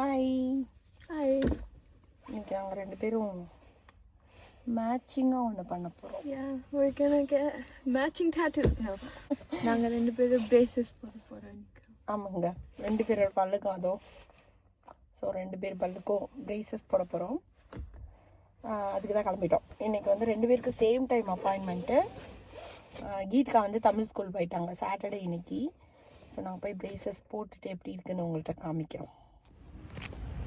Hi. Hi. இன்னைக்கு நாங்கள் 2 பேரும் மேட்சிங்காக ஒன்று பண்ண போகிறோம். Yeah, we're gonna get matching tattoos now. நாங்கள் 2 பேரும் braces போட போகிறோம். ஆமாங்க, 2 பேரோட பல்லுக்கும் அதோ. ஸோ 2 பேர் பல்லுக்கும் braces போட போகிறோம். அதுக்கு தான் கிளம்பிட்டோம். இன்றைக்கி வந்து 2 பேருக்கு சேம் டைம் அப்பாயின்மெண்ட்டு. கீதிகா வந்து தமிழ் ஸ்கூல் போயிட்டாங்க சாட்டர்டே இன்னைக்கு. ஸோ நாங்கள் போய் braces போட்டுட்டு எப்படி இருக்குன்னு உங்கள்கிட்ட காமிக்கிறோம்.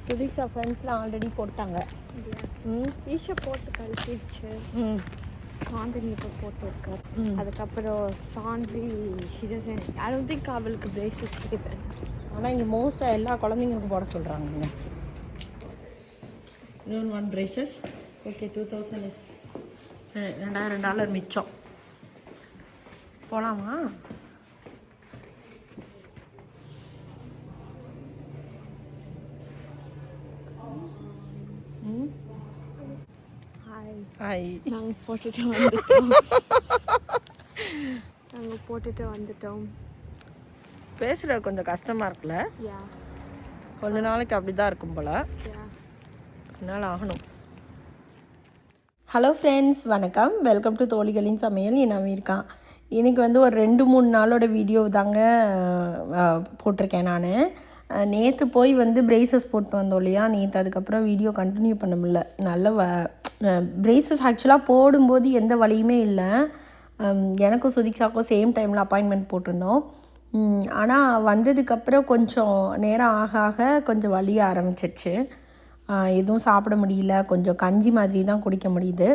சுதீக்ஷா ஃப்ரெண்ட்ஸ்லாம் ஆல்ரெடி போட்டாங்க. ஈஷா போட்டு கழிச்சிருச்சு. சாந்தினி இப்போ போட்டுருக்கார். அதுக்கப்புறம் சாந்தி I don't think அவளுக்கு braces கேட்பேன். ஆனால் இங்கே மோஸ்ட்டாக எல்லா குழந்தைங்களுக்கும் போட சொல்கிறாங்க. $1 braces. ஓகே, 2000 இஸ் $2000 மிச்சம். போகலாமா? ஹாய். நாங்கள் போட்டுட்டு வந்துட்டோம். பேசுகிற கொஞ்சம் கஷ்டமாக இருக்குல்ல? யா, கொஞ்ச நாளைக்கு அப்படி தான் இருக்கும் போல். அதனால் ஆகணும். ஹலோ ஃப்ரெண்ட்ஸ், வணக்கம். வெல்கம் டு தோழிகளின் சமையல். நான் இருக்கான். இன்றைக்கி வந்து ஒரு 2-3 நாளோட வீடியோ தாங்க போட்டிருக்கேன். நான் நேற்று போய் வந்து braces போட்டு வந்தோம் இல்லையா, நேற்று. அதுக்கப்புறம் வீடியோ கண்டினியூ பண்ண முடியல. நல்ல braces ஆக்சுவலாக போடும்போது எந்த வலியுமே இல்லை. எனக்கும் சுதீக்ஷாக்கும் சேம் டைமில் அப்பாயின்மெண்ட் போட்டிருந்தோம். ஆனால் வந்ததுக்கப்புறம் கொஞ்சம் நேரம் ஆக ஆக கொஞ்சம் வலிய ஆரம்பிச்சிருச்சு. எதுவும் சாப்பிட முடியல, கொஞ்சம் கஞ்சி மாதிரி தான் குடிக்க முடியுது.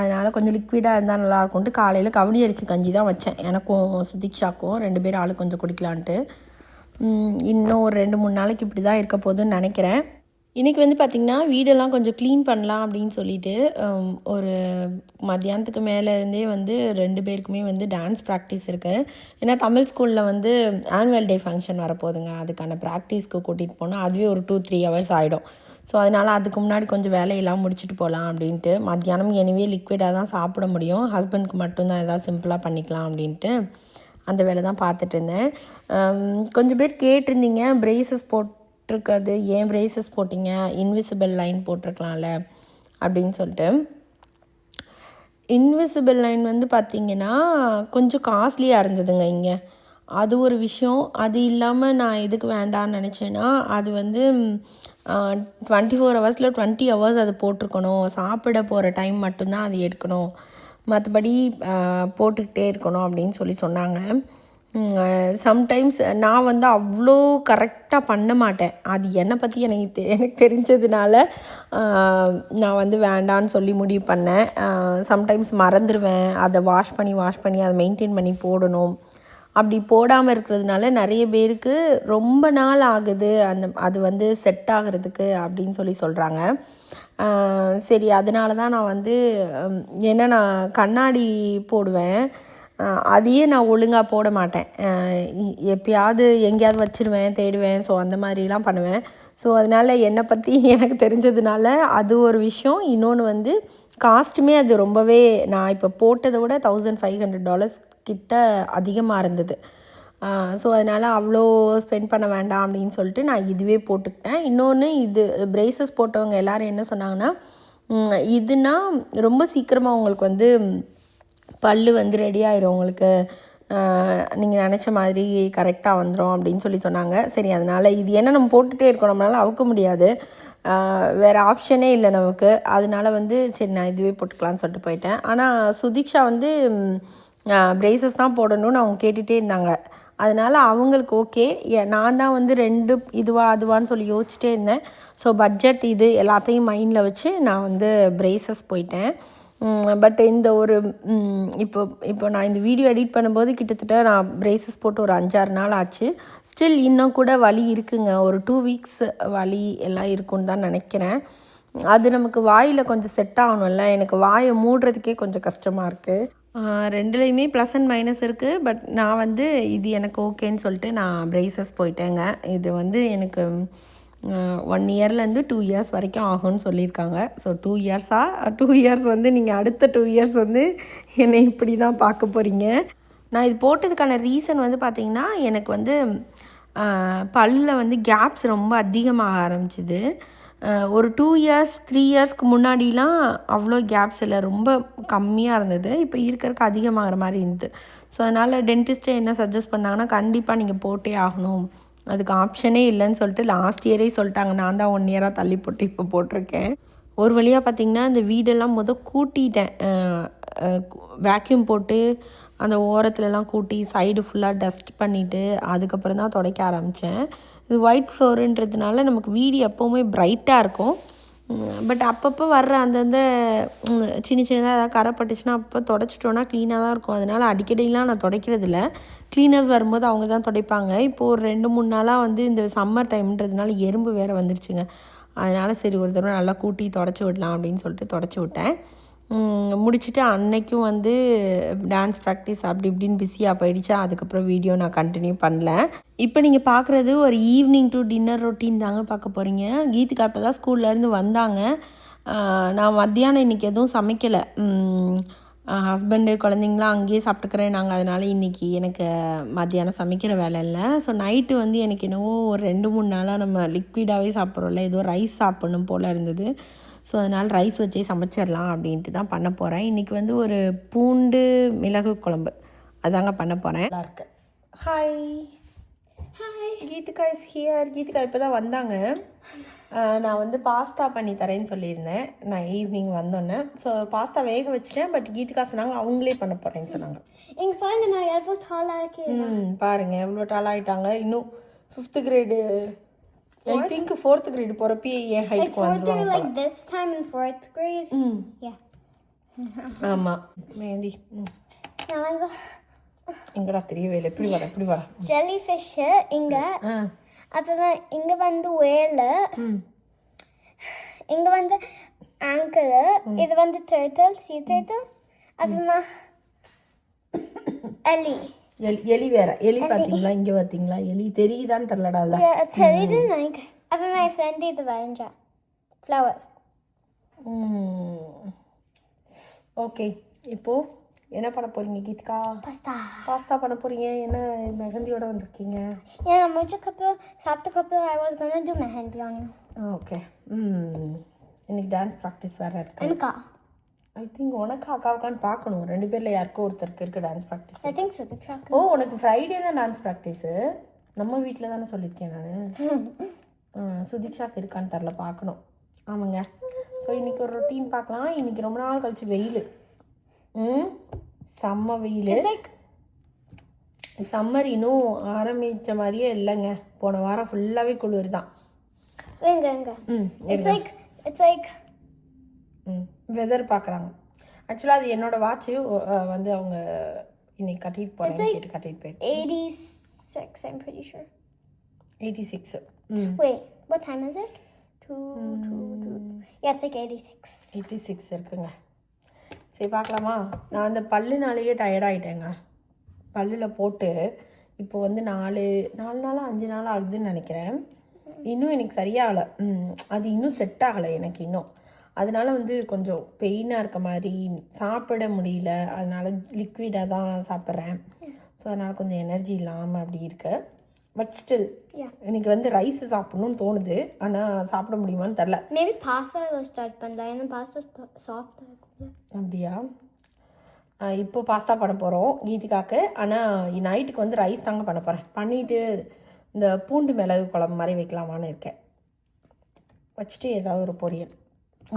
அதனால் கொஞ்சம் லிக்விடாக இருந்தால் நல்லாயிருக்கும்ட்டு காலையில் கவுனி அரிசி கஞ்சி தான் வச்சேன். எனக்கும் சுதீக்ஷாக்கும் 2 பேர் ஆளு கொஞ்சம் குடிக்கலான்ட்டு. இன்னும் ஒரு 2-3 நாளைக்கு இப்படி தான் இருக்க போகுதுன்னு நினைக்கிறேன். இன்றைக்கி வந்து பார்த்திங்கன்னா வீடெல்லாம் கொஞ்சம் க்ளீன் பண்ணலாம் அப்படின்னு சொல்லிட்டு ஒரு மத்தியானத்துக்கு மேலேருந்தே வந்து 2 பேருக்குமே வந்து டான்ஸ் ப்ராக்டிஸ் இருக்குது. ஏன்னா தமிழ் ஸ்கூலில் வந்து ஆனுவல் டே ஃபங்க்ஷன் வரப்போகுதுங்க. அதுக்கான ப்ராக்டிஸ்க்கு கூட்டிகிட்டு போனால் அதுவே ஒரு 2-3 ஹவர்ஸ் ஆகிடும். ஸோ அதனால் அதுக்கு முன்னாடி கொஞ்சம் வேலையெல்லாம் முடிச்சுட்டு போகலாம் அப்படின்ட்டு. மத்தியானம் எனிவே லிக்விடாக தான் சாப்பிட முடியும். ஹஸ்பண்டுக்கு மட்டும்தான் எதாவது சிம்பிளாக பண்ணிக்கலாம் அப்படின்ட்டு அந்த வேலை தான் பார்த்துட்டு இருந்தேன். கொஞ்சம் பேர் கேட்டிருந்தீங்க, braces போட்டிருக்காது, ஏன் braces போட்டிங்க, இன்விசிபிள் லைன் போட்டிருக்கலாம்ல அப்படின்னு சொல்லிட்டு. இன்விசிபிள் லைன் வந்து பார்த்திங்கன்னா கொஞ்சம் காஸ்ட்லியாக இருந்ததுங்க இங்கே. அது ஒரு விஷயம். அது இல்லாமல் நான் எதுக்கு வேண்டான்னு நினச்சேன்னா, அது வந்து 24 ஹவர்ஸில் 20 ஹவர்ஸ் அது போட்டிருக்கணும். சாப்பிட போகிற டைம் மட்டும்தான் அது எடுக்கணும், மற்றபடி போட்டுக்கிட்டே இருக்கணும் அப்படின்னு சொல்லி சொன்னாங்க. சம்டைம்ஸ் நான் வந்து அவ்வளோ கரெக்டாக பண்ண மாட்டேன். அது என்னை பற்றி எனக்கு தெரிஞ்சதுனால நான் வந்து வேண்டான்னு சொல்லி முடிவு பண்ணேன். சம்டைம்ஸ் மறந்துடுவேன். அதை வாஷ் பண்ணி அதை மெயின்டைன் பண்ணி போடணும். அப்படி போடாமல் இருக்கிறதுனால நிறைய பேருக்கு ரொம்ப நாள் ஆகுது அது வந்து செட் ஆகிறதுக்கு அப்படின்னு சொல்லி சொல்கிறாங்க. சரி, அதனால தான் நான் வந்து ஏன்னா நான் கண்ணாடி போடுவேன், அதையே நான் ஒழுங்காக போட மாட்டேன். எப்பயாவது எங்கேயாவது வச்சுருவேன், தேடுவேன். ஸோ அந்த மாதிரிலாம் பண்ணுவேன். ஸோ அதனால் என்னை பற்றி எனக்கு தெரிஞ்சதுனால அது ஒரு விஷயம். இன்னொன்று வந்து காஸ்ட்டுமே அது ரொம்பவே, நான் இப்போ போட்டதை விட $1500 கிட்ட அதிகமாக இருந்தது. ஸோ அதனால் அவ்வளோ ஸ்பெண்ட் பண்ண வேண்டாம் அப்படின்னு சொல்லிட்டு நான் இதுவே போட்டுக்கிட்டேன். இன்னொன்று, இது braces போட்டவங்க எல்லோரும் என்ன சொன்னாங்கன்னா, இதுனா ரொம்ப சீக்கிரமாக உங்களுக்கு வந்து பல் வந்து ரெடி ஆயிரும், உங்களுக்கு நீங்கள் நினச்ச மாதிரி கரெக்டாக வந்துடும் அப்படின்னு சொல்லி சொன்னாங்க. சரி, அதனால் இது என்ன நம்ம போட்டுகிட்டே இருக்கோம், நம்மளால் அவுக்க முடியாது, வேறு ஆப்ஷனே இல்லை நமக்கு. அதனால வந்து சரி நான் இதுவே போட்டுக்கலான்னு சொல்லிட்டு போயிட்டேன். ஆனால் சுதீக்ஷா வந்து braces தான் போடணும்னு அவங்க கேட்டுகிட்டே இருந்தாங்க. அதனால் அவங்களுக்கு ஓகே. நான் தான் வந்து 2 அதுவான்னு சொல்லி யோசிச்சுட்டே இருந்தேன். ஸோ பட்ஜெட் இது எல்லாத்தையும் மைண்டில் வச்சு நான் வந்து braces போயிட்டேன். பட் இந்த ஒரு இப்போ நான் இந்த வீடியோ எடிட் பண்ணும்போது கிட்டத்தட்ட நான் braces போட்டு ஒரு 5-6 நாள் ஆச்சு. ஸ்டில் இன்னும் கூட வலி இருக்குங்க. ஒரு 2 வீக்ஸ் வலி எல்லாம் இருக்குன்னு தான் நினைக்கிறேன். அது நமக்கு வாயில் கொஞ்சம் செட் ஆகணும்ல. எனக்கு வாயை மூடுறதுக்கே கொஞ்சம் கஷ்டமாக இருக்குது. 2லேயுமே ப்ளஸ் அண்ட் மைனஸ் இருக்குது. பட் நான் வந்து இது எனக்கு ஓகேன்னு சொல்லிட்டு நான் braces போயிட்டேங்க. இது வந்து எனக்கு 1 இயர்லேருந்து 2 இயர்ஸ் வரைக்கும் ஆகும்னு சொல்லியிருக்காங்க. ஸோ 2 இயர்ஸ் வந்து நீங்கள் அடுத்த 2 இயர்ஸ் வந்து என்னை இப்படி தான் பார்க்க போகிறீங்க. நான் இது போட்டதுக்கான ரீசன் வந்து பார்த்திங்கன்னா, எனக்கு வந்து பல்லில் வந்து கேப்ஸ் ரொம்ப அதிகமாக ஆரம்பிச்சிது. ஒரு 2 இயர்ஸ் 3 இயர்ஸ்க்கு முன்னாடிலாம் அவ்வளோ கேப்ஸ் இல்லை, ரொம்ப கம்மியாக இருந்தது. இப்போ இருக்கிறதுக்கு அதிகமாகிற மாதிரி இருந்தது. ஸோ அதனால் டென்டிஸ்ட்டே என்ன சஜஸ்ட் பண்ணாங்கன்னா, கண்டிப்பாக நீங்கள் போட்டே ஆகணும், அதுக்கு ஆப்ஷனே இல்லைன்னு சொல்லிட்டு லாஸ்ட் இயரே சொல்லிட்டாங்க. நான் தான் 1 இயராக தள்ளி போட்டு இப்போ போட்டிருக்கேன். ஒரு வழியாக பார்த்திங்கன்னா இந்த வீடெல்லாம் கூட்டிட்டேன். வேக்யூம் போட்டு அந்த ஓரத்துலலாம் கூட்டி சைடு ஃபுல்லாக டஸ்ட் பண்ணிவிட்டு அதுக்கப்புறம் தான் துடைக்க ஆரம்பித்தேன். இது ஒயிட் ஃப்ளோருன்றதுனால நமக்கு வீடு எப்போவுமே ப்ரைட்டாக இருக்கும். பட் அப்பப்போ வர்ற அந்தந்த சின்னதாக ஏதாவது கரை பட்டுச்சுன்னா அப்போ துடைச்சிட்டோன்னா க்ளீனாக தான் இருக்கும். அதனால் அடிக்கடிலாம் நான் துடைக்கிறதில்ல. க்ளீனர்ஸ் வரும்போது அவங்க தான் துடைப்பாங்க. இப்போது ஒரு 2-3 நாளாக வந்து இந்த சம்மர் டைம்ன்றதுனால எறும்பு வேறு வந்துருச்சுங்க. அதனால் சரி ஒரு தடவை நல்லா கூட்டி துடைச்சி விடலாம் அப்படின்னு சொல்லிட்டு துடைச்சி விட்டேன். முடிச்சுட்டு அன்னைக்கும் வந்து டான்ஸ் ப்ராக்டிஸ் அப்படி இப்படின்னு பிஸியாக போயிடுச்சா, அதுக்கப்புறம் வீடியோ நான் கண்டினியூ பண்ணல. இப்போ நீங்கள் பார்க்குறது ஒரு ஈவினிங் டு டின்னர் ரொட்டீன் தாங்க பார்க்க போகிறீங்க. கீதிகா இப்போ தான் ஸ்கூல்லேருந்து வந்தாங்க. நான் மத்தியானம் இன்றைக்கி எதுவும் சமைக்கலை. ஹஸ்பண்டு குழந்தைங்களாம் அங்கேயே சாப்பிட்டுக்கிறேன் நாங்கள். அதனால் இன்றைக்கி எனக்கு மத்தியானம் சமைக்கிற வேலை இல்லை. ஸோ நைட்டு வந்து எனக்கு என்னவோ ஒரு 2-3 நாளாக நம்ம லிக்விடாகவே சாப்பிட்றோம்ல, ஏதோ ரைஸ் சாப்பிட்ணும் போல் இருந்தது. ஸோ அதனால் ரைஸ் வச்சே சமைச்சிடலாம் அப்படின்ட்டு தான் பண்ண போகிறேன். இன்றைக்கி வந்து ஒரு பூண்டு மிளகு குழம்பு அதாங்க பண்ண போகிறேன். நல்லா இருக்கு. Hi hi, Geethika is here. Geethika இப்போ தான் வந்தாங்க. நான் வந்து பாஸ்தா பண்ணி தரேன்னு சொல்லியிருந்தேன் நான் ஈவினிங் வந்தோன்னே. ஸோ பாஸ்தா வேக வச்சுட்டேன். பட் கீதிகா சொன்னாங்க அவங்களே பண்ண போகிறேன்னு சொன்னாங்க. எங்கள் பாருங்க நான் எவ்வளோ டாலாக இருக்கேன். பாருங்கள் எவ்வளோ டாலாகிட்டாங்க. இன்னும் 5th grade I think 4th grade போறப்ப என் ஹைட்க்கு வந்துருவாங்க. Like this time in 4th grade. Yeah. ஆமா மேந்தி. நான் எங்கடா தெரியவே இல்லை. இப்படி வர ஜெல்லி ஃபிஷ் இங்க, அப்புறம் இங்க வந்து whale, இங்க வந்து anchor, இது வந்து turtle, sea turtle, அப்புறமா எலி வேற. எலி பாத்தீங்களா? இங்க பாத்தீங்களா? எலி தெரியுதான்னு தெரியலடா. தெரியுது எனக்கு. அப்ப my friend இது வரைஞ்சா flower. ஓகே, இப்போ என்ன பண்ண போறீங்க கீதிகா? பாஸ்தா பண்ண போறீங்க. என்ன மெஹந்தியோட வந்திருக்கீங்க? Yeah, முடிச்சக்கப்புறம் சாப்பிட்டக்கப்புறம் I was gonna do mehendi on you. Okay. இன்னைக்கு டான்ஸ் ப்ராக்டிஸ் வேற இருக்கு. எனக்கா? ஐ திங்க் உனக்கு அக்காவுக்கான்னு பார்க்கணும். 2 பேரில் யாருக்கோ ஒருத்தருக்கு இருக்குது dance practice. I think so. ஓ, உனக்கு ஃப்ரைடே தான் டான்ஸ் ப்ராக்டிஸு. நம்ம வீட்டில் தானே சொல்லியிருக்கேன் நான். சுதிக்ஷாக்கு இருக்கான்னு தெரில, பார்க்கணும். ஆமாங்க. ஸோ இன்றைக்கி ஒரு ரொட்டீன் பார்க்கலாம். இன்றைக்கி ரொம்ப நாள் கழிச்சு வெயில். செம்ம வெயில். சம்மர் இன்னும் ஆரம்பித்த மாதிரியே இல்லைங்க. போன வாரம் ஃபுல்லாகவே குளிர் தான். வெதர் பார்க்குறாங்க. ஆக்சுவலாக அது என்னோட வாட்சு வந்து அவங்க இன்னைக்கு கட்டிட்டு போகிறேன் கட்டிட்டு போயிட்டு 86 I'm pretty sure. 86. Wait, what time is it? 2. Yeah, it's like 86 இருக்குங்க. சரி பார்க்கலாமா? நான் அந்த பல்லுனாலேயே டயர்டாகிட்டேங்க. பல்லில் போட்டு இப்போ வந்து 4 நாளாக 5 நாள் ஆகுதுன்னு நினைக்கிறேன். இன்னும் எனக்கு சரியாகலை. அது இன்னும் செட் ஆகலை எனக்கு இன்னும். அதனால வந்து கொஞ்சம் பெயினாக இருக்க மாதிரி, சாப்பிட முடியல. அதனால லிக்விடாக தான் சாப்பிட்றேன். ஸோ அதனால் கொஞ்சம் எனர்ஜி இல்லாமல் அப்படி இருக்கு. பட் ஸ்டில் எனக்கு வந்து ரைஸ் சாப்பிடணும்னு தோணுது. ஆனால் சாப்பிட முடியுமான்னு தெரில. மேபி பாஸ்தா ஸ்டார்ட் பண்ணலாம். ஏன்னா பாஸ்தா சாஃப்டாக இருக்கும். அப்படியா? இப்போ பாஸ்தா பண்ண போகிறோம் கீதிகாக்கு. ஆனால் நைட்டுக்கு வந்து ரைஸ் தாங்க பண்ண போகிறேன். பண்ணிவிட்டு இந்த பூண்டு மிளகு குழம்பு மாதிரி வைக்கலாமான்னு இருக்கேன். வச்சுட்டு ஏதாவது ஒரு பொரியல்,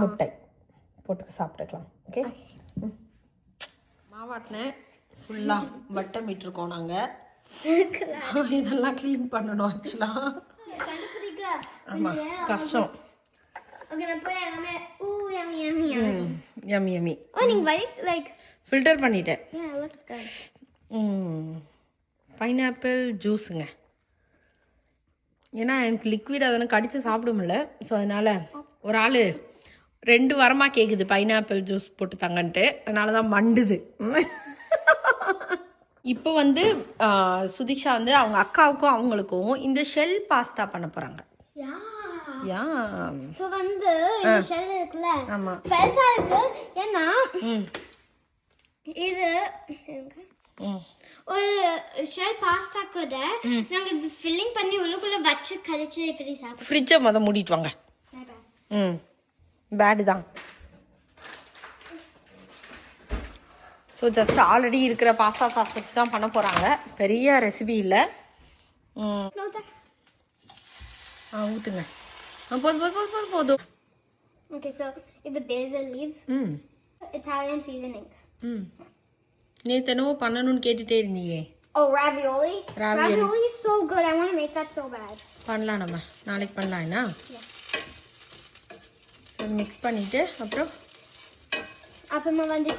முட்டை போட்டு சாப்பிட்டுக்கலாம். ஓகே. மாவாட்டினேன் ஃபுல்லாக வட்டம் விட்டுருக்கோம் நாங்கள். இதெல்லாம் க்ளீன் பண்ணணும் ஆக்சுவலாக. ஆமாம், கஷ்டம். யம்மி ஃபில்டர் பண்ணிட்டேன். பைனாப்பிள் ஜூஸுங்க. ஏன்னா எனக்கு லிக்விட் அதெல்லாம் கடிச்சு சாப்பிட முடியல. ஸோ அதனால் ஒரு ஆள் 2 வாரமாக கேட்குது பைனாப்பிள் ஜூஸ் போட்டு தாங்கன்ட்டு. அதனால தான் மண்டுது. இப்போ வந்து சுதிக்ஷா வந்து அவங்க அக்காவுக்கும் அவங்களுக்கும் இந்த ஷெல் பாஸ்தா பண்ண போகிறாங்க. யா சோ வந்து இந்த ஷெல் இருக்குல, ஆமா பெருசா இருக்கு. ஏன்னா இது ஒரு ஷேர் பாஸ்தா கூட நாங்க ஃபில்லிங் பண்ணி உள்ளுக்குள்ள வச்சு கழிச்சு இப்படி சாப்பிடுவோம். ஃப்ரிட்ஜை மூடிட்டு வாங்க. பேடு தான். ஸோ ஜஸ்ட் ஆல்ரெடி இருக்கிற பாஸ்தா சாஸ் வச்சு தான் பண்ண போகிறாங்க. பெரிய ரெசிபி இல்லை. ஊற்றுங்க. போதும். Okay, so if the basil leaves, Italian seasoning. நேற்று என்னவோ பண்ணணும்னு கேட்டுகிட்டே இருந்தீங்க. Oh, ravioli? Ravioli is so good. I want to make that so bad. பண்ணலாம், நம்ம நாளைக்கு பண்ணலாம். என்ன ஸோ மிக்ஸ் பண்ணிவிட்டு அப்புறமா வந்து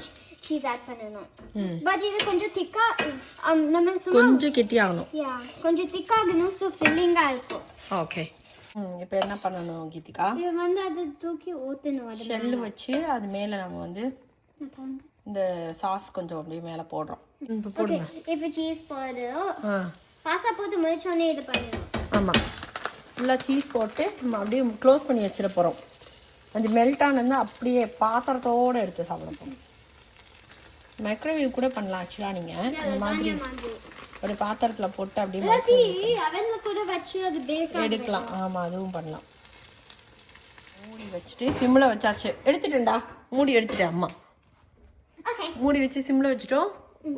சீஸ் ஆட் பண்ணணும். பட் இது கொஞ்சம் திக்கா நம்ம கொஞ்சம் கெட்டியாகணும். கொஞ்சம் திக்காகணும். ஸோ ஃபில்லிங்காக இருக்கும். ஓகே. இப்போ என்ன பண்ணணும் கீதிகா? இது வந்து அது தூக்கி ஊற்றணும். அது ஷெல்லு வச்சு அது மேலே நம்ம வந்து இந்த சாஸ் கொஞ்சம் அப்படியே மேலே போடுறோம். இப்போ போடுங்க. இப்போ சீஸ் போடுறோம். பாஸ்தா போட்டு முடிச்சோடனே இது பண்ணணும். ஆமாம், ஃபுல்லாக சீஸ் போட்டு நம்ம அப்படியே க்ளோஸ் பண்ணி வச்சிட போகிறோம். அது மெல்ட் ஆனது அப்படியே பாத்திரத்தோடு எடுத்து சாப்பிட போகிறோம். மைக்ரோவேவ் கூட பண்ணலாம் ஆக்சுவலாக. நீங்கள் இந்த மாதிரி ஒரு பாத்திரத்தில் போட்டு அப்படியே அவனில் கூட வச்சு அது பேக் எடுக்கலாம். ஆமாம், அதுவும் பண்ணலாம். மூடி வச்சுட்டு சிம்மில் வச்சாச்சு. எடுத்துட்டேன்டா, மூடி எடுத்துட்டேன். அம்மா மூடி வச்சு சிம்மில் வச்சுட்டோம்.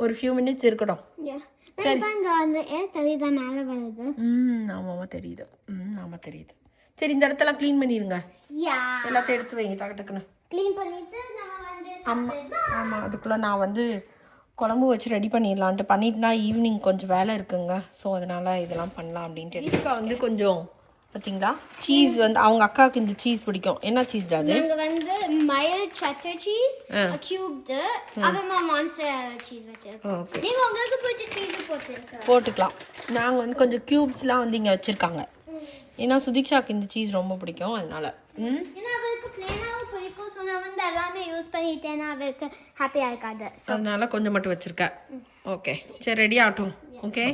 ஒரு ஃபியூ மினிட்ஸ் இருக்கட்டும். சரி, அந்த ஏர் தெரியுதா மேலே வருது? ஆமாம்மா தெரியுது. ஆமாம் தெரியுது. சரி, இந்த இடத்தெல்லாம் க்ளீன் பண்ணிடுங்க. எல்லாத்தையும் எடுத்து வைங்க டக்கு டக்குன்னு. க்ளீன் பண்ணிட்டு ஆமாம், அதுக்குள்ளே நான் வந்து குழம்பு வச்சு ரெடி பண்ணிட்டுனா ஈவினிங் கொஞ்சம் வேலை இருக்குங்க. ஸோ அதனால் இதெல்லாம் பண்ணலாம் அப்படின்ட்டு. இதுக்கா வந்து கொஞ்சம் பார்த்தீங்களா சீஸ் வந்து அவங்க அக்காவுக்கு இந்த சீஸ் பிடிக்கும். என்ன சீஸ் அது? நாங்க வந்து மைல்ட் cheddar cheese cubed அப்புறமா mozzarella cheese வச்சிருக்கோம். நீங்க உங்களுக்கு பிடிச்ச சீஸ் போட்டுக்கலாம். நாங்க வந்து கொஞ்சம் கியூப்ஸ்லாம் வந்து இங்க வச்சிருக்காங்க. ஏன்னா சுதீக்ஷாக்கு இந்த சீஸ் ரொம்ப பிடிக்கும். அதனால ஏன்னா அவருக்கு பிளேனாவும் பிடிக்கும். ஸோ நான் வந்து எல்லாமே யூஸ் பண்ணிட்டேன்னா அவருக்கு ஹாப்பியாக இருக்காது. அதனால கொஞ்சம் மட்டும் வச்சிருக்கேன். ஓகே, சரி, ரெடி ஆகட்டும். ஓகே,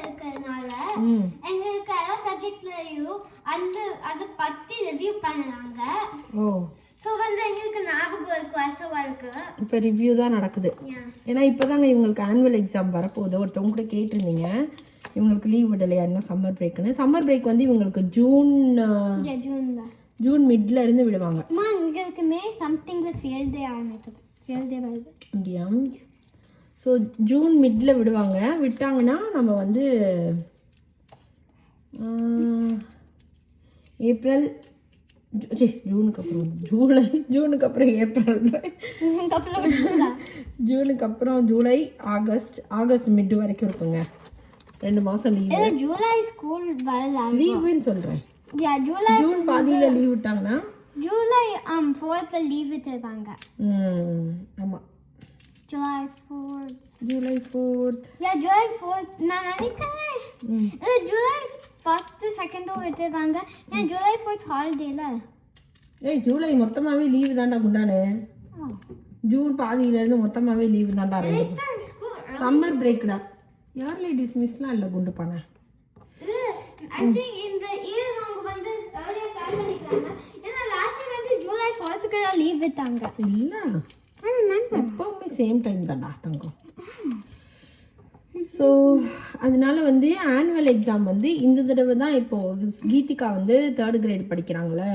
இருக்கிறதுனால எங்களுக்கு எல்லா சப்ஜெக்ட்லயும் அது பத்தி ரிவ்யூ பண்ணாங்க. ஸோ வந்து எங்களுக்கு ஞாபகம் இருக்கும் எஸ்ஓவாலுக்கு. இப்போ ரிவ்யூ தான் நடக்குது. ஏன்னா இப்போதாங்க இவங்களுக்கு ஆனுவல் எக்ஸாம் வரப்போகுது. ஒருத்தவங்க கூட கேட்டிருந்தீங்க இவங்களுக்கு லீவ் விடலையா இன்னும் சம்மர் பிரேக்குன்னு. சம்மர் பிரேக் வந்து இவங்களுக்கு ஜூன் மிட்ல இருந்து விடுவாங்க. எங்களுக்கு மே சம்திங்ல ஃபீல்ட் டே ஆரம்பிக்குது. ஃபீல்ட் டே வருது அப்படியா? ஸோ ஜூன் மிட்ல விடுவாங்க. விட்டாங்கன்னா நம்ம வந்து ஏப்ரல் ஜூனுக்கு அப்புறம் ஜூனுக்கு அப்புறம் ஏப்ரல், ஜூனுக்கு அப்புறம் ஜூலை, ஆகஸ்ட் மிட் வரைக்கும் இருக்குங்க. 2 மாதம் லீவு. ஜூலை ஸ்கூல் லீவுன்னு சொல்கிறேன். ஜூன் பாதியில் லீவ் விட்டாங்கன்னா ஜூலை 4th லீவ் விட்டுருக்காங்க. ஆமாம், July 4th. July 4th. July 4th நான் நினைக்கிறேன். ஜூலை 1st 2nd விட்டுருக்காங்க. ஏன் ஜூலை 4th ஹாலிடேல? ஜூலை மொத்தமாகவே லீவு தாண்டா குண்டானு. ஜூன் பாதியிலேருந்து மொத்தமாகவே லீவு தாண்டா இருக்கு. சம்மர் பிரேக்டா. யார்லி டிஸ்மிஸ்லாம் இல்லை குண்டு பண்ண. இந்த இயர் அவங்க வந்து earlier start பண்ணிட்டாங்க. ஏன்னா லாஸ்ட் இயர் வந்து ஜூலை 4th லீவ் விட்டாங்க. இல்லை, எப்பவுமே சேம் டைம் தான்டா தங்கம். ஸோ அதனால வந்து ஆனுவல் எக்ஸாம் வந்து இந்த தடவை தான். இப்போது கீதிகா வந்து 3rd grade படிக்கிறாங்களே,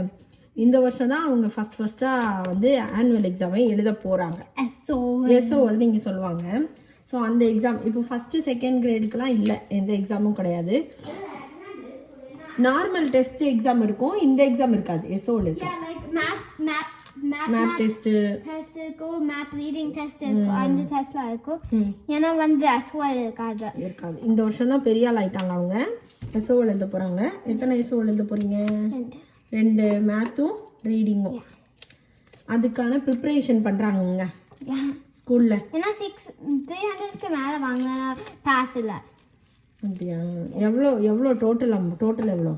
இந்த வருஷம் தான் அவங்க ஃபஸ்ட்டாக வந்து ஆனுவல் எக்ஸாமை எழுத போகிறாங்க. எஸ்ஓஎல் நீங்கள் சொல்லுவாங்க. ஸோ அந்த எக்ஸாம் இப்போ 1st 2nd கிரேடுக்கெலாம் இல்லை, எந்த எக்ஸாமும் கிடையாது. நார்மல் டெஸ்ட் எக்ஸாம் இருக்கும், இந்த எக்ஸாம் இருக்காது. எஸ்ஓஎல் இருக்கும். மேப் டெஸ்ட் இருக்கும், மேப் ரீடிங் டெஸ்ட் இருக்கும், அந்த டெஸ்ட்லாம் இருக்கும். ஏன்னா வந்து எஸ்ஓஎல் இருக்காது. இந்த வருஷம் தான் பெரிய ஆள் ஆயிட்டாங்க அவங்க. எஸ்ஓஎல் எழுத போகிறாங்க. எத்தனை எஸ்ஓஎல் எழுத போகிறீங்க? 2 மேத்தும் ரீடிங்கும். அதுக்கான ப்ரிப்பரேஷன் பண்ணுறாங்கங்க ஸ்கூலில். ஏன்னா 300க்கு மேலே வாங்க பாஸ் இல்லை. அப்படியா? எவ்வளோ டோட்டல் எவ்வளோ?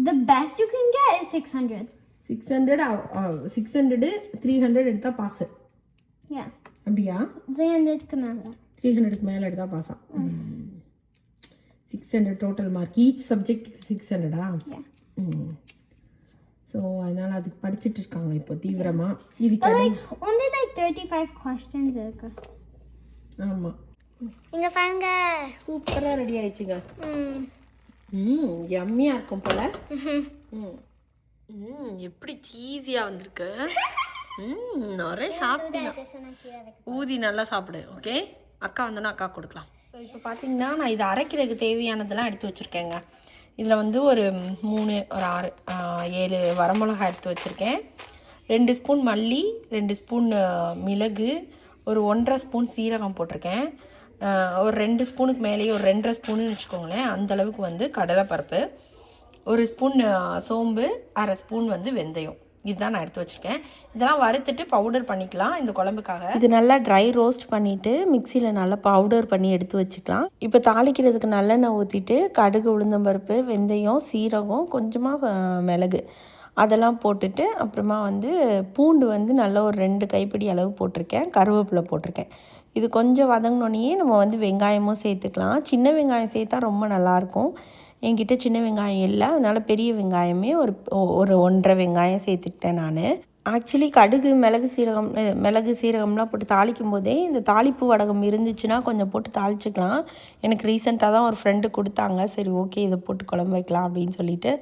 The best you can get is 600. 600 300 எடுத்தா பாஸ். அப்படியா? 300க்கு மேலே 300க்கு மேலே எடுத்தா பாஸா? 600 டோட்டல் மார்க். ஈச் சப்ஜெக்ட் 600ஆ? ஸோ அதனால் அதுக்கு படிச்சுட்டு இருக்காங்க இப்போ தீவிரமாக. இதுக்கு only like 35 questions இருக்கு. ஆமாம், இங்க பாருங்க. சூப்பராக ரெடி ஆயிடுச்சுங்க. ம் யம்மியாக இருக்கும் போல். எப்படி சீஸியாக வந்திருக்கு. நிறைய ஹாப்பி. ஊதி நல்லா சாப்பிடு. ஓகே, அக்கா வந்தோன்னா அக்கா கொடுக்கலாம். ஸோ இப்போ பார்த்தீங்கன்னா நான் இதை அரைக்கிறதுக்கு தேவையானதெல்லாம் எடுத்து வச்சுருக்கேங்க. இதில் வந்து ஒரு 3, ஒரு 6, 7 வரமிளகா எடுத்து வச்சுருக்கேன். 2 ஸ்பூன் மல்லி, 2 ஸ்பூன் மிளகு, ஒரு 1.5 ஸ்பூன் சீரகம் போட்டிருக்கேன். ஒரு 2 ஸ்பூனுக்கு மேலேயே ஒரு 2.5 ஸ்பூனுன்னு வச்சுக்கோங்களேன். அந்தளவுக்கு வந்து கடலைப்பருப்பு, 1 ஸ்பூன் சோம்பு, 1/2 ஸ்பூன் வந்து வெந்தயம். இதுதான் நான் எடுத்து வச்சுருக்கேன். இதெல்லாம் வறுத்துட்டு பவுடர் பண்ணிக்கலாம் இந்த குழம்புக்காக. இது நல்லா ட்ரை ரோஸ்ட் பண்ணிவிட்டு மிக்சியில் நல்லா பவுடர் பண்ணி எடுத்து வச்சுக்கலாம். இப்போ தாளிக்கிறதுக்கு நல்லெண்ணெய் ஊற்றிட்டு கடுகு, உளுந்தம்பருப்பு, வெந்தயம், சீரகம், கொஞ்சமாக மிளகு அதெல்லாம் போட்டுட்டு அப்புறமா வந்து பூண்டு வந்து நல்லா ஒரு 2 கைப்பிடி அளவு போட்டிருக்கேன். கருவேப்பிலை போட்டிருக்கேன். இது கொஞ்சம் வதங்கினோடனே நம்ம வந்து வெங்காயமும் சேர்த்துக்கலாம். சின்ன வெங்காயம் சேர்த்தா ரொம்ப நல்லாயிருக்கும். என்கிட்ட சின்ன வெங்காயம் இல்லை, அதனால் பெரிய வெங்காயமே ஒரு 1.5 வெங்காயம் சேர்த்துக்கிட்டேன் நான். ஆக்சுவலி கடுகு, மிளகு சீரகம்லாம் போட்டு தாளிக்கும் போதே இந்த தாளிப்பு வடகம் இருந்துச்சுன்னா கொஞ்சம் போட்டு தாளிச்சிக்கலாம். எனக்கு ரீசெண்டாக தான் ஒரு ஃப்ரெண்டு கொடுத்தாங்க. சரி ஓகே, இதை போட்டு குழம்பு வைக்கலாம் அப்படின்னு சொல்லிட்டு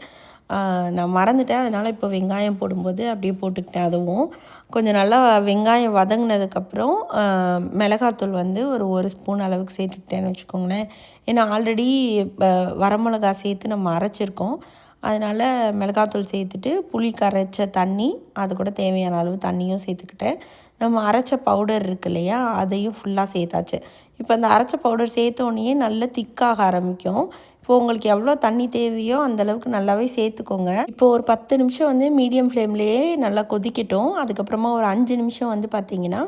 நான் மறந்துட்டேன். அதனால் இப்போ வெங்காயம் போடும்போது அப்படியே போட்டுக்கிட்டேன். அதுவும் கொஞ்சம் நல்லா வெங்காயம் வதங்கினதுக்கப்புறம் மிளகாத்தூள் வந்து ஒரு ஸ்பூன் அளவுக்கு சேர்த்துக்கிட்டேன்னு வச்சுக்கோங்களேன். ஏன்னா ஆல்ரெடி வரமிளகா சேர்த்து நம்ம அரைச்சிருக்கோம். அதனால் மிளகாத்தூள் சேர்த்துட்டு புளி கரைச்ச தண்ணி, அது கூட தேவையான அளவு தண்ணியும் சேர்த்துக்கிட்டேன். நம்ம அரைச்ச பவுடர் இருக்கு இல்லையா, அதையும் ஃபுல்லாக சேர்த்தாச்சு. இப்போ அந்த அரைச்ச பவுடர் சேர்த்தோடனே நல்லா திக்காக ஆரம்பிக்கும். இப்போ உங்களுக்கு எவ்வளோ தண்ணி தேவையோ அந்தளவுக்கு நல்லாவே சேர்த்துக்கோங்க. இப்போ ஒரு 10 நிமிஷம் வந்து மீடியம் ஃப்ளேம்லேயே நல்லா கொதிக்கட்டும். அதுக்கப்புறமா ஒரு 5 நிமிஷம் வந்து பார்த்திங்கன்னா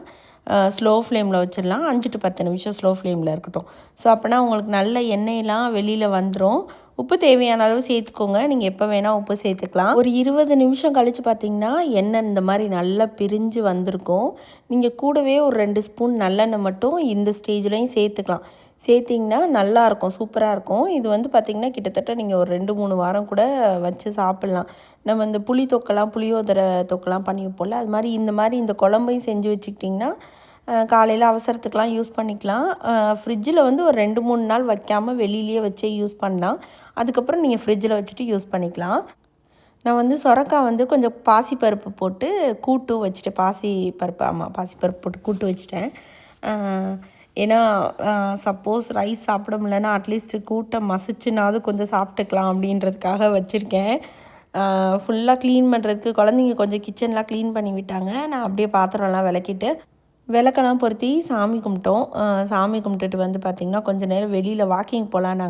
ஸ்லோ ஃப்ளேமில் வச்சிடலாம். 5 to 10 நிமிஷம் ஸ்லோ ஃப்ளேமில் இருக்கட்டும். ஸோ அப்போனா உங்களுக்கு நல்ல எண்ணெயெல்லாம் வெளியில் வந்துடும். உப்பு தேவையான அளவு சேர்த்துக்கோங்க. நீங்கள் எப்போ வேணால் உப்பு சேர்த்துக்கலாம். ஒரு 20 நிமிஷம் கழித்து பார்த்திங்கன்னா எண்ணெய் இந்த மாதிரி நல்லா பிரிஞ்சு வந்திருக்கும். நீங்கள் கூடவே ஒரு 2 ஸ்பூன் நல்லெண்ணெய் மட்டும் இந்த ஸ்டேஜ்லேயும் சேர்த்துக்கலாம். சேர்த்திங்கன்னா நல்லாயிருக்கும், சூப்பராக இருக்கும். இது வந்து பார்த்திங்கன்னா கிட்டத்தட்ட நீங்கள் ஒரு 2-3 வாரம் கூட வச்சு சாப்பிட்லாம். நம்ம இந்த புளியோதரை தொக்கெல்லாம் பண்ணி வைப்போம்ல, அது மாதிரி இந்த குழம்பையும் செஞ்சு வச்சுக்கிட்டிங்கன்னா காலையில் அவசரத்துக்கெலாம் யூஸ் பண்ணிக்கலாம். ஃப்ரிட்ஜில் வந்து ஒரு 2-3 நாள் வைக்காமல் வெளியிலேயே வச்சே யூஸ் பண்ணலாம். அதுக்கப்புறம் நீங்கள் ஃப்ரிட்ஜில் வச்சுட்டு யூஸ் பண்ணிக்கலாம். நான் வந்து சொரக்காய் வந்து கொஞ்சம் பாசிப்பருப்பு போட்டு கூட்டும் வச்சுட்டேன். பாசிப்பருப்பு போட்டு கூட்டு வச்சுட்டேன். ஏன்னா சப்போஸ் ரைஸ் சாப்பிட முடியலன்னா அட்லீஸ்ட் கூட்டை மசிச்சுனாவது கொஞ்சம் சாப்பிட்டுக்கலாம் அப்படின்றதுக்காக வச்சுருக்கேன். ஃபுல்லாக க்ளீன் பண்ணுறதுக்கு குழந்தைங்க கொஞ்சம் கிச்சன்லாம் க்ளீன் பண்ணி விட்டாங்க. நான் அப்படியே பாத்திரம்லாம் விளக்கிட்டு விளக்கெல்லாம் பொருத்தி சாமி கும்பிட்டோம். சாமி கும்பிட்டுட்டு வந்து பார்த்திங்கன்னா கொஞ்சம் நேரம் வெளியில் வாக்கிங் போகலாம்.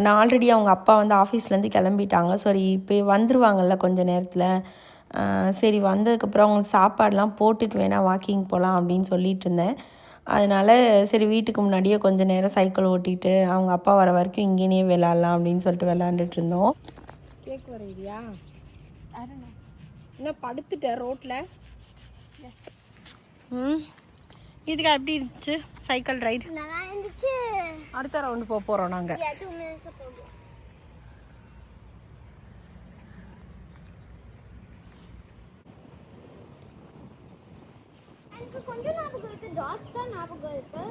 நான் ஆல்ரெடி அவங்க அப்பா வந்து ஆஃபீஸ்லேருந்து கிளம்பிட்டாங்க. சரி இப்போ வந்துடுவாங்கள்ல கொஞ்சம் நேரத்தில். சரி வந்ததுக்கப்புறம் அவங்களுக்கு சாப்பாடெலாம் போட்டுட்டு வேணால் வாக்கிங் போகலாம் அப்படின்னு சொல்லிட்டு இருந்தேன். அதனால் சரி வீட்டுக்கு முன்னாடியே கொஞ்சம் நேரம் சைக்கிள் ஓட்டிகிட்டு அவங்க அப்பா வர வரைக்கும் இங்கேயே விளாட்லாம் அப்படின்னு சொல்லிட்டு விளாண்டுட்டு இருந்தோம். கேக் வரையிறியா? என்ன படுத்துட்டேன் ரோட்டில்? இதுக்கு எப்படி இருந்துச்சு சைக்கிள் ரைடு? நல்லா இருந்துச்சு. அடுத்த ரவுண்டு போகிறோம் நாங்கள். எனக்கு கொஞ்சம் ஞாபகம் இருக்கு, டாக்ஸ் தான் ஞாபகம் இருக்கு.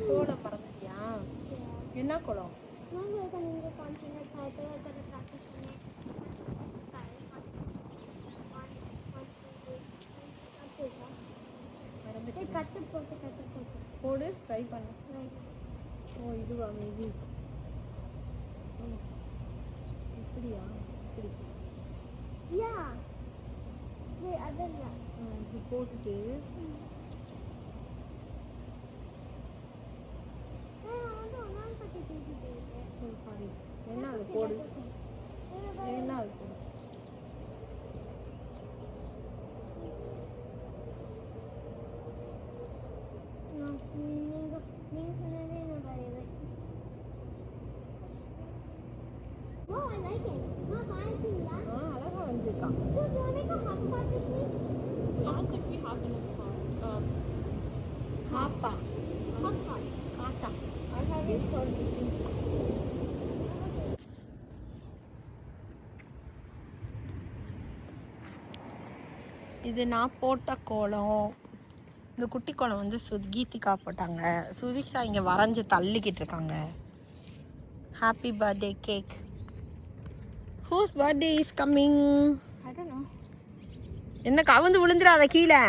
கோலம் பறந்துட்டியா? என்ன கோலம்? நீங்க காமிச்சீங்க ப்ராக்டிஸ் பண்ணி கட்டு போட்டு போடு, ட்ரை பண்ணு. ஓ இதுவா? மேபி இப்படியா? இப்படி யா அதெல்லாம் இப்படி போட்டுட்டு சாரி என்ன அது போடு, என்ன அது போடு. நீங்க சொன்னதே நான் வரைவேன். ஓ ஐ லைக் இட். நான் பாத்தீங்களா? அழகா வந்திருக்கான். So do you make a hotspot with me? How could we have enough ஹாப்பா Hotspot. காச்சா I haven't started looking. இது நான் போட்ட கோலம். இந்த குட்டி குளம் வந்து கீதிகா போட்டாங்க. சுதிக்ஷா இங்கே வரைஞ்சி தள்ளிக்கிட்டு இருக்காங்க. Happy birthday cake. Whose birthday is coming? I don't know. என்ன கவுந்து விழுந்துடாத கீழே.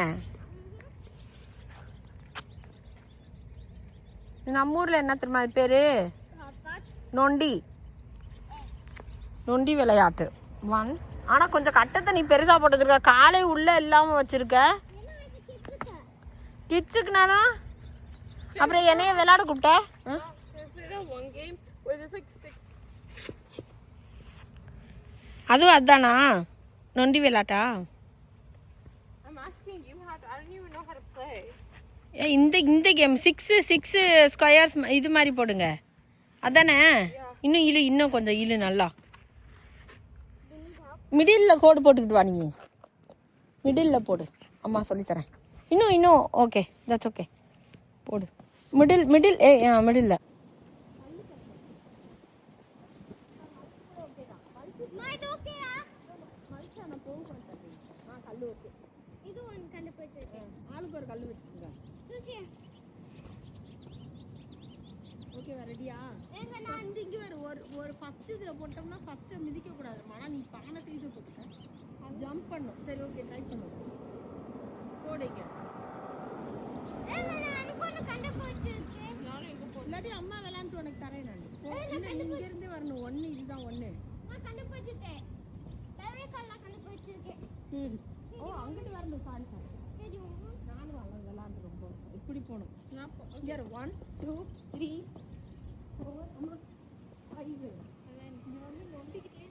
நம்ம ஊரில் என்ன தெரியுமா அது பேர்? நொண்டி. நொண்டி விளையாட்டு. ஒன். ஆனால் கொஞ்சம் கட்டத்தை நீ பெருசாக போட்டுருக்க. காலை உள்ளே இல்லாமல் வச்சுருக்க. கிட்ஸுக்குனாலும் அப்புறம் என்னைய விளையாட கூப்பிட்ட. One game where there's like 6. அதுவும் அதுதானா நொண்டி விளையாட்டா? I'm asking you how to. I don't even know how to play. இந்த கேம் 6 ஸ்கொயர்ஸ் இது மாதிரி போடுங்க. அதானே? இன்னும் இழு, இன்னும் கொஞ்சம் இழு நல்லா. மிடில் கோடு போட்டுக்கிட்டு வா. நீ மிடில் போடு, அம்மா சொல்லித்தரேன். இன்னும் ஓகே, தட்ஸ் ஓகே. போடு மிடில் மிடில். இது ஒன் கண்டுபிடிச்சிருக்கேன். ஆளுக்கு ஒரு கல் வச்சுக்கோங்க. ஓகேவா? ரெடியா? ஃபர்ஸ்ட் இங்கே ஒரு ஃபர்ஸ்ட் இதில் போட்டோம்னா ஃபர்ஸ்ட்டு மிதிக்கக்கூடாது. ஆனால் நீ பானை சைஸு போட்டுக்க, ஜம்ப் பண்ணும். சரி ஓகே, ட்ரை பண்ணும். போடுங்க. இல்லாட்டி அம்மா விளையாண்டு உனக்கு தரேன் நான். இங்கேருந்தே வரணும். ஒன்று இதுதான் ஒன்று. கண்டுபிடிச்சிருக்கேன். கண்டுபிடிச்சிருக்கேன். ஓ அங்கிட்டு வரணும். சாரி நானும் விளையாண்டு ரொம்ப இப்படி போகணும். இங்கே 1 2 3 4 5 இங்கே வந்து நொண்டிக்கிட்டே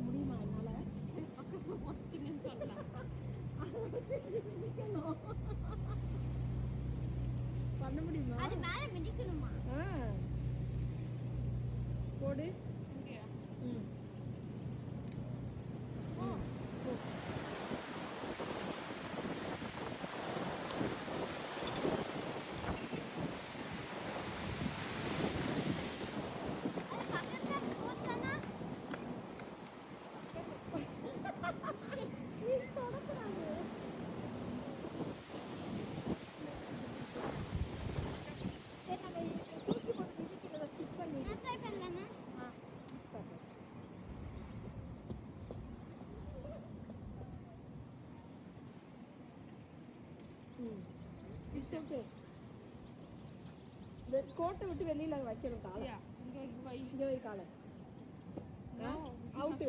முடியுமா என்னால்? பக்கத்தில் சொல்லலாம். பண்ண முடியுமா? அது மேல மிதிக்கணுமா? போடு. கோட்டை விட்டு வெளியில வைக்கணும். காலை இங்கே வை. காலை அவுட்டு.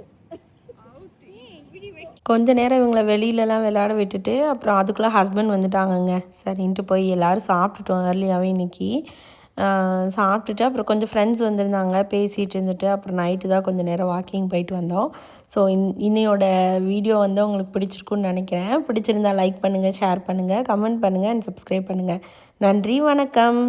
கொஞ்ச நேரம் இவங்களை வெளியிலலாம் விளையாட விட்டுட்டு அப்புறம் அதுக்குள்ளே ஹஸ்பண்ட் வந்துட்டாங்கங்க. சரின்ட்டு போய் எல்லோரும் சாப்பிட்டுட்டோம் ஏர்லியாகவே இன்றைக்கி. சாப்பிட்டுட்டு அப்புறம் கொஞ்சம் ஃப்ரெண்ட்ஸ் வந்திருந்தாங்க, பேசிகிட்டு இருந்துட்டு அப்புறம் நைட்டு தான் கொஞ்சம் நேரம் வாக்கிங் போயிட்டு வந்தோம். ஸோ இன்னையோட வீடியோ வந்து உங்களுக்கு பிடிச்சிருக்குன்னு நினைக்கிறேன். பிடிச்சிருந்தா லைக் பண்ணுங்கள், ஷேர் பண்ணுங்கள், கமெண்ட் பண்ணுங்கள் அண்ட் சப்ஸ்கிரைப் பண்ணுங்கள். நன்றி, வணக்கம்.